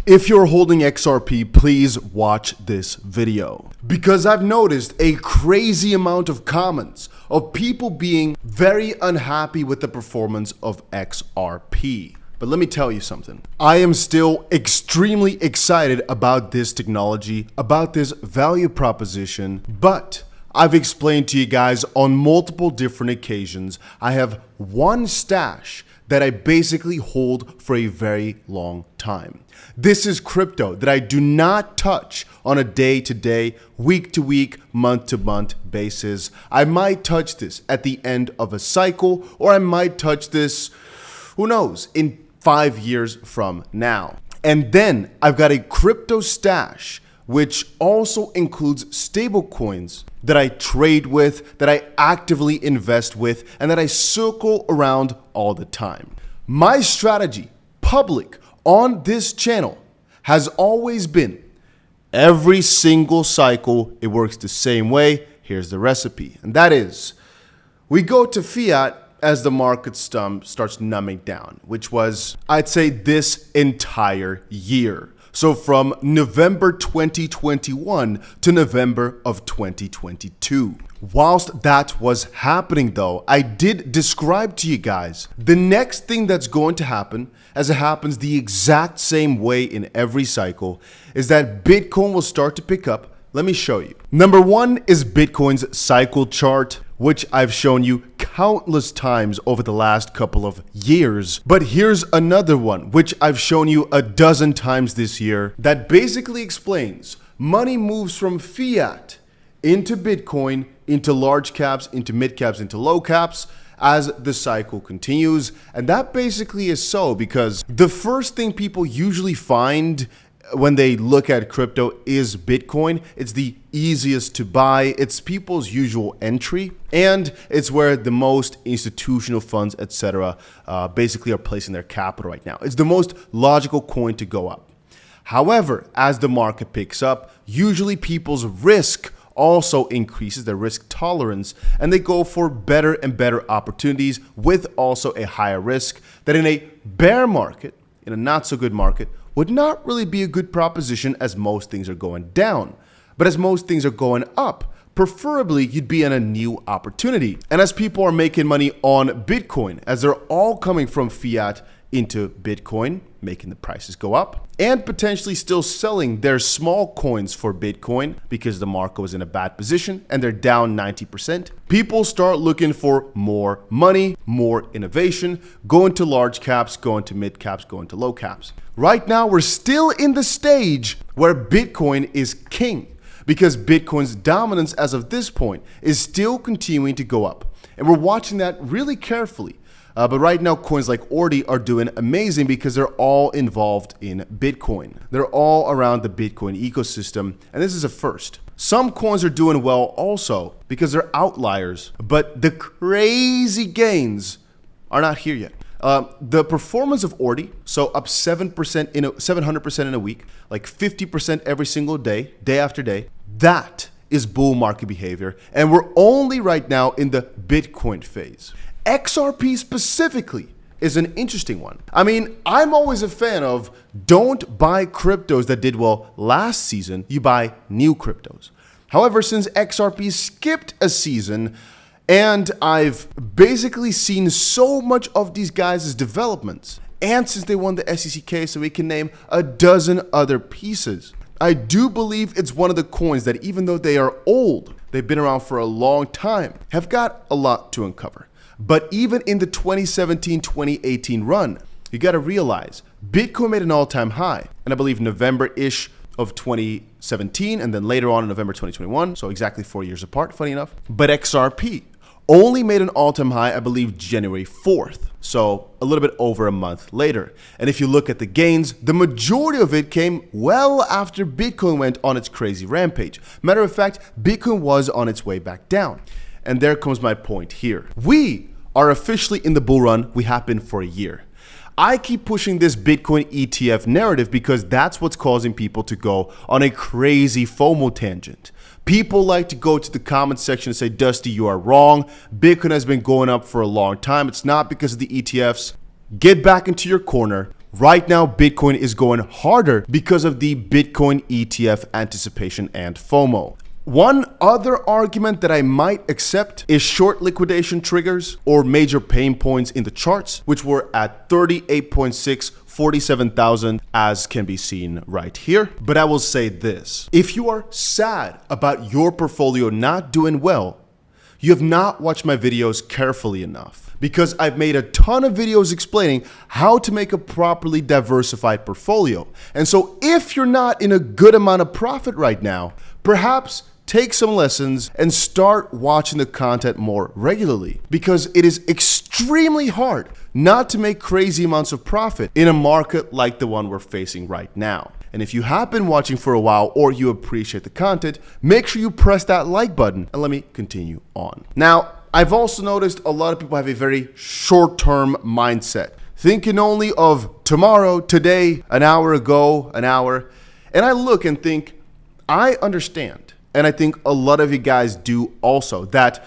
If you're holding XRP, please watch this video because I've noticed a crazy amount of comments of people being very unhappy with the performance of XRP. But let me tell you something. I am still extremely excited about this technology, about this value proposition, but I've explained to you guys on multiple different occasions, I have one stash that I basically hold for a very long time. This is crypto that I do not touch on a day-to-day, week-to-week, month-to-month basis. I might touch this at the end of a cycle, or I might touch this, who knows, in 5 years from now. And then I've got a crypto stash, which also includes stable coins that I trade with, that I actively invest with, and that I circle around all the time. My strategy, public, on this channel has always been every single cycle, it works the same way. Here's the recipe. And that is, we go to fiat as the market starts numbing down, which was, I'd say, this entire year. So from November 2021 to November of 2022. Whilst that was happening though, I did describe to you guys the next thing that's going to happen, as it happens the exact same way in every cycle, is that Bitcoin will start to pick up. Let me show you. Number one is Bitcoin's cycle chart, which I've shown you countless times over the last couple of years. But here's another one, which I've shown you a dozen times this year, that basically explains money moves from fiat into Bitcoin, into large caps, into mid caps, into low caps, as the cycle continues. And that basically is so because the first thing people usually find when they look at crypto is Bitcoin. It's the easiest to buy. It's people's usual entry, and it's where the most institutional funds, etc., basically are placing their capital right now. It's the most logical coin to go up. However, as the market picks up, usually people's risk also increases, their risk tolerance, and they go for better and better opportunities with also a higher risk that in a bear market, in a not so good market, would not really be a good proposition as most things are going down. But as most things are going up, preferably you'd be in a new opportunity. And as people are making money on Bitcoin, as they're all coming from fiat into Bitcoin, making the prices go up, and potentially still selling their small coins for Bitcoin because the market was in a bad position and they're down 90%. People start looking for more money, more innovation, going to large caps, going to mid caps, going to low caps. Right now, we're still in the stage where Bitcoin is king because Bitcoin's dominance as of this point is still continuing to go up. And we're watching that really carefully. But right now, coins like 𝗬𝗓 are doing amazing because they're all involved in Bitcoin. They're all around the Bitcoin ecosystem, and this is a first. Some coins are doing well also because they're outliers, but the crazy gains are not here yet. The performance of 𝗬𝗓, so up 700% in a week, like 50% every single day, day after day, that is bull market behavior, and we're only right now in the Bitcoin phase. XRP specifically is an interesting one. I mean, I'm always a fan of don't buy cryptos that did well last season, you buy new cryptos. However, since XRP skipped a season and I've basically seen so much of these guys' developments, and since they won the SEC case, so we can name a dozen other pieces, I do believe it's one of the coins that even though they are old, they've been around for a long time, have got a lot to uncover. But even in the 2017-2018 run, you got to realize Bitcoin made an all-time high, and I believe November-ish of 2017, and then later on in November 2021, so exactly 4 years apart, funny enough. But XRP only made an all-time high, I believe, January 4th, so a little bit over a month later. And if you look at the gains, the majority of it came well after Bitcoin went on its crazy rampage. Matter of fact, Bitcoin was on its way back down. And there comes my point here. We are officially in the bull run. We have been for a year. I keep pushing this Bitcoin ETF narrative because that's what's causing people to go on a crazy FOMO tangent. People like to go to the comment section and say, Dusty, you are wrong. Bitcoin has been going up for a long time. It's not because of the ETFs. Get back into your corner. right now Bitcoin is going harder because of the Bitcoin ETF anticipation and FOMO. One other argument that I might accept is short liquidation triggers or major pain points in the charts, which were at 38.6, 47,000, as can be seen right here. But I will say this: if you are sad about your portfolio not doing well, you have not watched my videos carefully enough, because I've made a ton of videos explaining how to make a properly diversified portfolio. And so if you're not in a good amount of profit right now, perhaps take some lessons and start watching the content more regularly, because it is extremely hard not to make crazy amounts of profit in a market like the one we're facing right now. And if you have been watching for a while or you appreciate the content, make sure you press that like button and let me continue on. Now, I've also noticed a lot of people have a very short-term mindset, thinking only of tomorrow, today, an hour ago, an hour. And I look and think, I understand. And I think a lot of you guys do also, that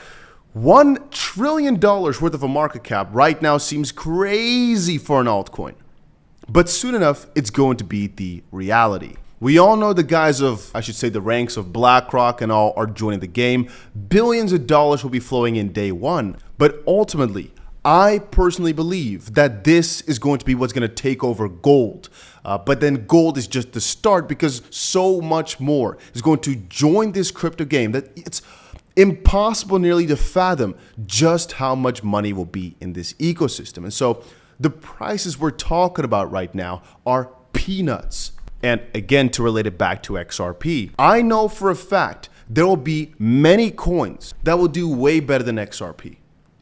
$1 trillion worth of a market cap right now seems crazy for an altcoin. But soon enough, it's going to be the reality. We all know the guys of, I should say, the ranks of BlackRock and all are joining the game. Billions of dollars will be flowing in day one. But ultimately, I personally believe that this is going to be what's going to take over gold. But then gold is just the start, because so much more is going to join this crypto game that it's impossible nearly to fathom just how much money will be in this ecosystem. And so the prices we're talking about right now are peanuts. And again, to relate it back to XRP, I know for a fact there will be many coins that will do way better than XRP.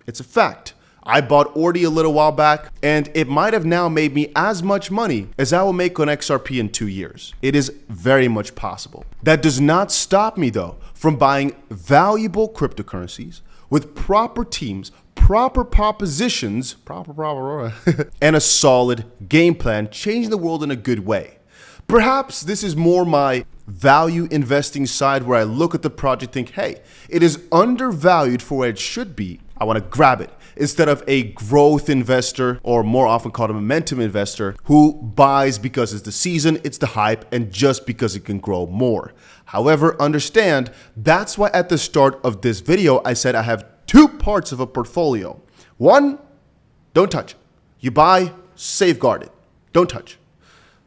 It's a fact. I bought 𝗬𝗧 a little while back, and it might have now made me as much money as I will make on XRP in 2 years. It is very much possible. That does not stop me, though, from buying valuable cryptocurrencies with proper teams, proper propositions, and a solid game plan, changing the world in a good way. Perhaps this is more my value investing side, where I look at the project, think, hey, it is undervalued for where it should be. I want to grab it, instead of a growth investor, or more often called a momentum investor, who buys because it's the season, it's the hype, and just because it can grow more. However, understand, that's why at the start of this video, I said I have two parts of a portfolio. One, don't touch it. You buy, safeguard it. Don't touch.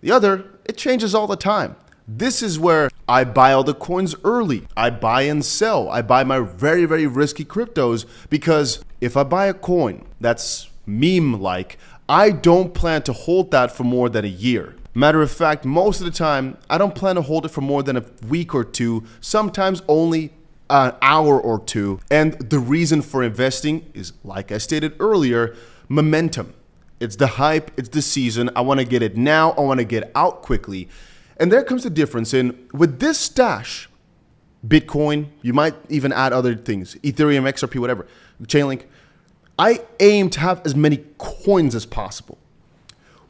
The other, it changes all the time. This is where I buy all the coins early. I buy and sell. I buy my very, very risky cryptos, because if I buy a coin that's meme-like, I don't plan to hold that for more than a year. Matter of fact, most of the time, I don't plan to hold it for more than a week or two, sometimes only an hour or two. And the reason for investing is, like I stated earlier, momentum. It's the hype, it's the season. I want to get it now. I want to get out quickly. And there comes the difference in, with this stash, Bitcoin, you might even add other things, Ethereum, XRP, whatever, Chainlink, I aim to have as many coins as possible.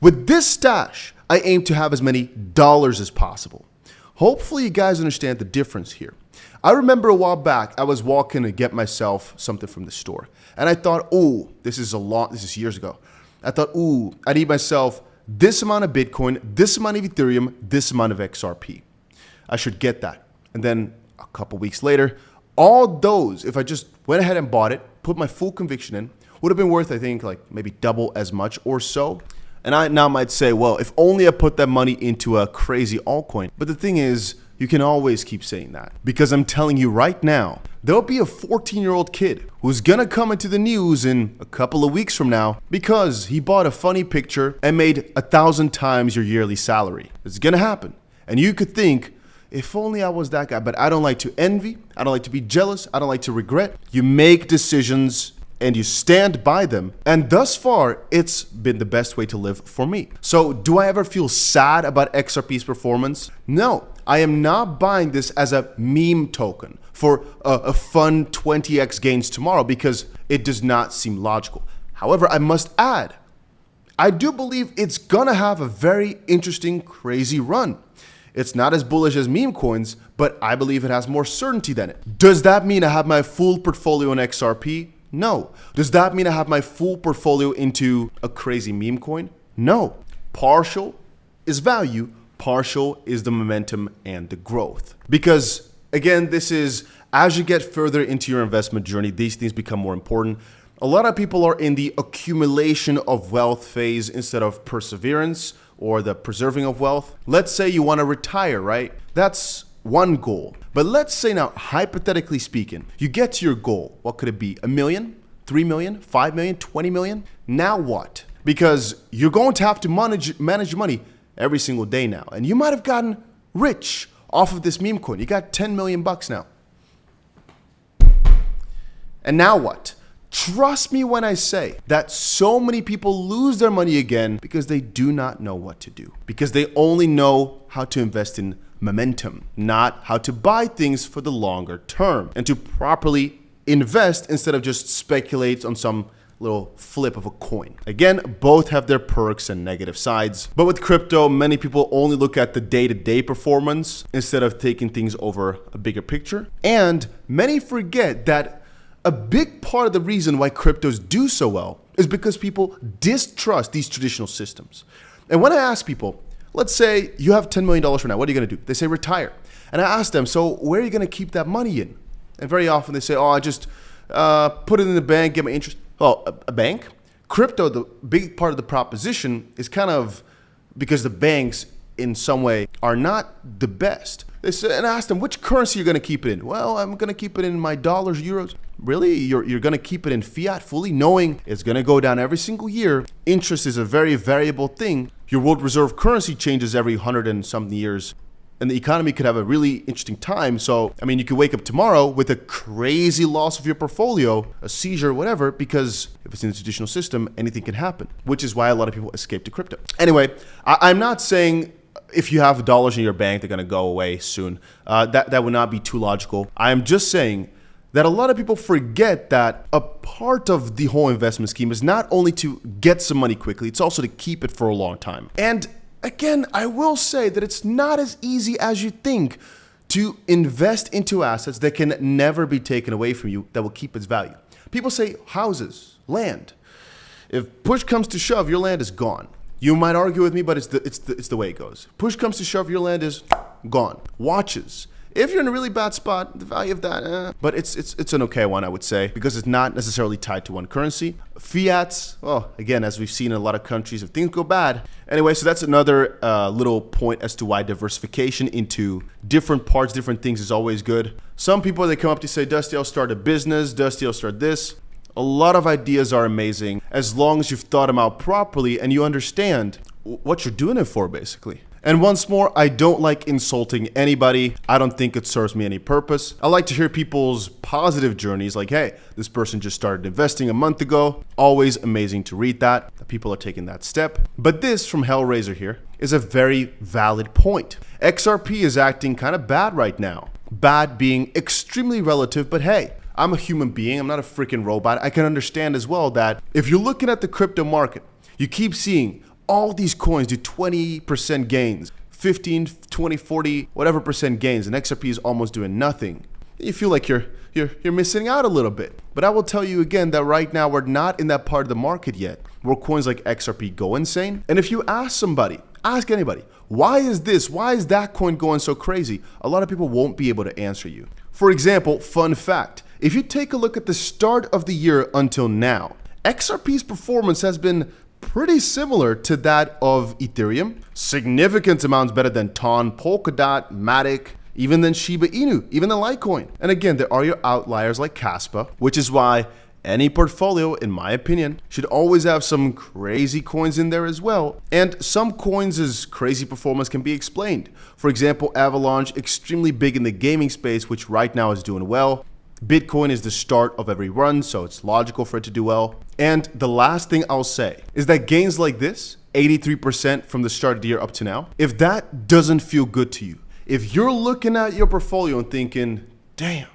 With this stash, I aim to have as many dollars as possible. Hopefully you guys understand the difference here. I remember a while back, I was walking to get myself something from the store. And I thought, oh, this is years ago. I thought, ooh, I need myself this amount of Bitcoin, this amount of Ethereum, this amount of XRP. I should get that. And then a couple weeks later, all those, if I just went ahead and bought it, put my full conviction in, would have been worth, I think, like maybe double as much or so. And I now might say, well, if only I put that money into a crazy altcoin. But the thing is, you can always keep saying that, because I'm telling you right now, there'll be a 14-year-old kid who's gonna come into the news in a couple of weeks from now because he bought a funny picture and made 1,000 times your yearly salary. It's gonna happen. And you could think, if only I was that guy. But I don't like to envy. I don't like to be jealous. I don't like to regret. You make decisions and you stand by them. And thus far, it's been the best way to live for me. So do I ever feel sad about XRP's performance? No, I am not buying this as a meme token for a fun 20x gains tomorrow, because it does not seem logical. However, I must add, I do believe it's gonna have a very interesting, crazy run. It's not as bullish as meme coins, but I believe it has more certainty than it. Does that mean I have my full portfolio in XRP? No. Does that mean I have my full portfolio into a crazy meme coin? No. Partial is value, partial is the momentum and the growth. Because again, this is, as you get further into your investment journey, these things become more important. A lot of people are in the accumulation of wealth phase instead of perseverance or the preserving of wealth. Let's say you want to retire, right? That's one goal. But let's say now, hypothetically speaking, you get to your goal. What could it be? $1 million, $3 million, $5 million, $20 million? Now what? Because you're going to have to manage money every single day now. And you might have gotten rich off of this meme coin. You got 10 million bucks now. And now what? Trust me when I say that so many people lose their money again because they do not know what to do. Because they only know how to invest in momentum, not how to buy things for the longer term and to properly invest instead of just speculate on some little flip of a coin. Again, both have their perks and negative sides. But with crypto, many people only look at the day-to-day performance instead of taking things over a bigger picture. And many forget that a big part of the reason why cryptos do so well is because people distrust these traditional systems. And when I ask people, let's say you have $10 million for now, what are you going to do? They say retire. And I ask them, so where are you going to keep that money in? And very often they say, oh, I just put it in the bank, get my interest. Oh, a bank? Crypto, the big part of the proposition is kind of because the banks in some way are not the best. They said, and I asked them, which currency you're going to keep it in? Well, I'm going to keep it in my dollars, euros. Really? You're going to keep it in fiat fully, knowing it's going to go down every single year. Interest is a very variable thing. Your world reserve currency changes every 100 and something years. And the economy could have a really interesting time. So, I mean, you could wake up tomorrow with a crazy loss of your portfolio, a seizure, whatever, because if it's in the traditional system, anything can happen, which is why a lot of people escape to crypto. Anyway, I'm not saying if you have dollars in your bank, they're going to go away soon. That would not be too logical. I am just saying that a lot of people forget that a part of the whole investment scheme is not only to get some money quickly, it's also to keep it for a long time. And again, I will say that it's not as easy as you think to invest into assets that can never be taken away from you, that will keep its value. People say houses, land. If push comes to shove, your land is gone. You might argue with me, but it's the way it goes. Push comes to shove, your land is gone. Watches. If you're in a really bad spot, the value of that, but it's an okay one, I would say, because it's not necessarily tied to one currency. Fiats, well, again, as we've seen in a lot of countries, if things go bad. Anyway, so that's another little point as to why diversification into different parts, different things is always good. Some people, they come up to say, Dusty, I'll start a business. Dusty, I'll start this. A lot of ideas are amazing as long as you've thought them out properly and you understand what you're doing it for, basically. And once more, I don't like insulting anybody. I don't think it serves me any purpose. I like to hear people's positive journeys like, hey, this person just started investing a month ago. Always amazing to read that people are taking that step. But this from 𝗕𝗪𝗲 here is a very valid point. XRP is acting kind of bad right now. Bad being extremely relative, but hey, I'm a human being. I'm not a freaking robot. I can understand as well that if you're looking at the crypto market, you keep seeing all these coins do 20% gains, 15, 20, 40, whatever percent gains, and XRP is almost doing nothing. You feel like you're missing out a little bit. But I will tell you again that right now we're not in that part of the market yet where coins like XRP go insane. And if you ask somebody, ask anybody, why is that coin going so crazy? A lot of people won't be able to answer you. For example, fun fact, if you take a look at the start of the year until now, XRP's performance has been pretty similar to that of Ethereum, significant amounts better than TON, Polkadot, Matic, even than Shiba Inu, even the Litecoin. And again, there are your outliers like 𝗂𝗂, which is why any portfolio, in my opinion, should always have some crazy coins in there as well. And some coins' crazy performance can be explained. For example, Avalanche, extremely big in the gaming space, which right now is doing well. Bitcoin is the start of every run, so it's logical for it to do well. And the last thing I'll say is that gains like this, 83% from the start of the year up to now, if that doesn't feel good to you, if you're looking at your portfolio and thinking, damn,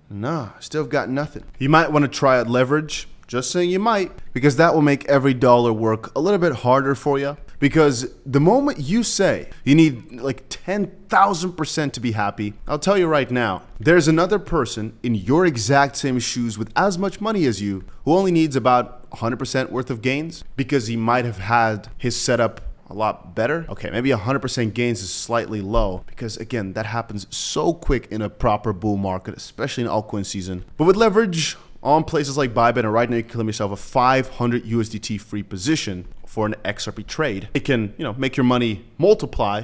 nah, still got nothing, you might want to try out leverage. Just saying you might, because that will make every dollar work a little bit harder for you. Because the moment you say you need like 10,000% to be happy, I'll tell you right now, there's another person in your exact same shoes with as much money as you who only needs about 100% worth of gains because he might have had his setup a lot better. Okay, maybe 100% gains is slightly low because again, that happens so quick in a proper bull market, especially in altcoin season. But with leverage on places like Bybit, and right now you can claim yourself a 500 USDT free position for an XRP trade. It can, make your money multiply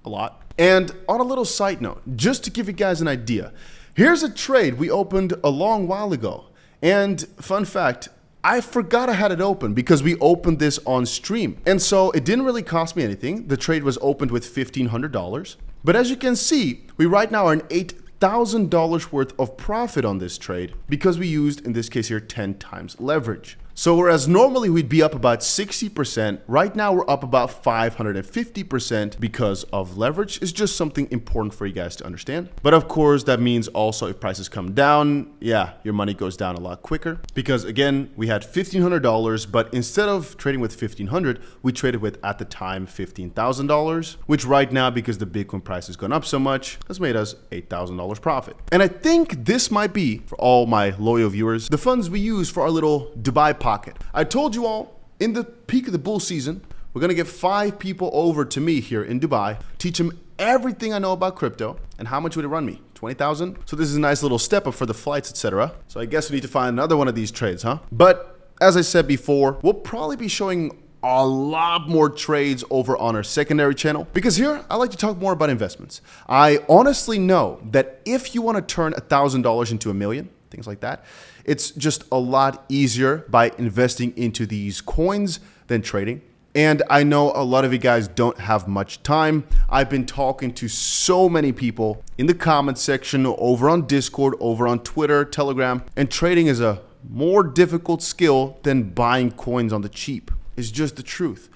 a lot. And on a little side note, just to give you guys an idea, here's a trade we opened a long while ago. And fun fact, I forgot I had it open because we opened this on stream. And so it didn't really cost me anything. The trade was opened with $1,500. But as you can see, we right now are in $8,000 worth of profit on this trade because we used, in this case here, 10 times leverage. So whereas normally we'd be up about 60%, right now we're up about 550% because of leverage. It's just something important for you guys to understand. But of course, that means also if prices come down, yeah, your money goes down a lot quicker. Because again, we had $1,500, but instead of trading with $1,500, we traded with, at the time, $15,000, which right now, because the Bitcoin price has gone up so much, has made us $8,000 profit. And I think this might be, for all my loyal viewers, the funds we use for our little Dubai pocket. I told you all, in the peak of the bull season, we're gonna get 5 people over to me here in Dubai, teach them everything I know about crypto. And how much would it run me? 20,000? So this is a nice little step up for the flights, etc. So I guess we need to find another one of these trades, huh? But as I said before, we'll probably be showing a lot more trades over on our secondary channel, because here I like to talk more about investments. I honestly know that if you want to turn $1,000 into $1 million, things like that, it's just a lot easier by investing into these coins than trading. And I know a lot of you guys don't have much time. I've been talking to so many people in the comments section, over on Discord, over on Twitter, Telegram, and trading is a more difficult skill than buying coins on the cheap. It's just the truth.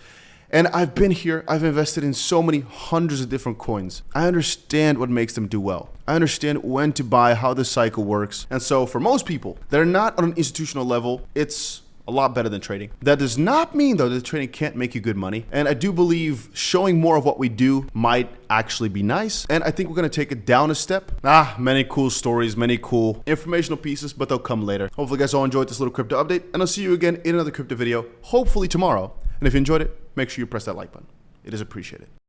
And I've been here, I've invested in so many hundreds of different coins. I understand what makes them do well. I understand when to buy, how the cycle works. And so for most people that are not on an institutional level, it's a lot better than trading. That does not mean though that trading can't make you good money. And I do believe showing more of what we do might actually be nice. And I think we're gonna take it down a step. Many cool stories, many cool informational pieces, but they'll come later. Hopefully you guys all enjoyed this little crypto update, and I'll see you again in another crypto video, hopefully tomorrow. And if you enjoyed it, make sure you press that like button. It is appreciated.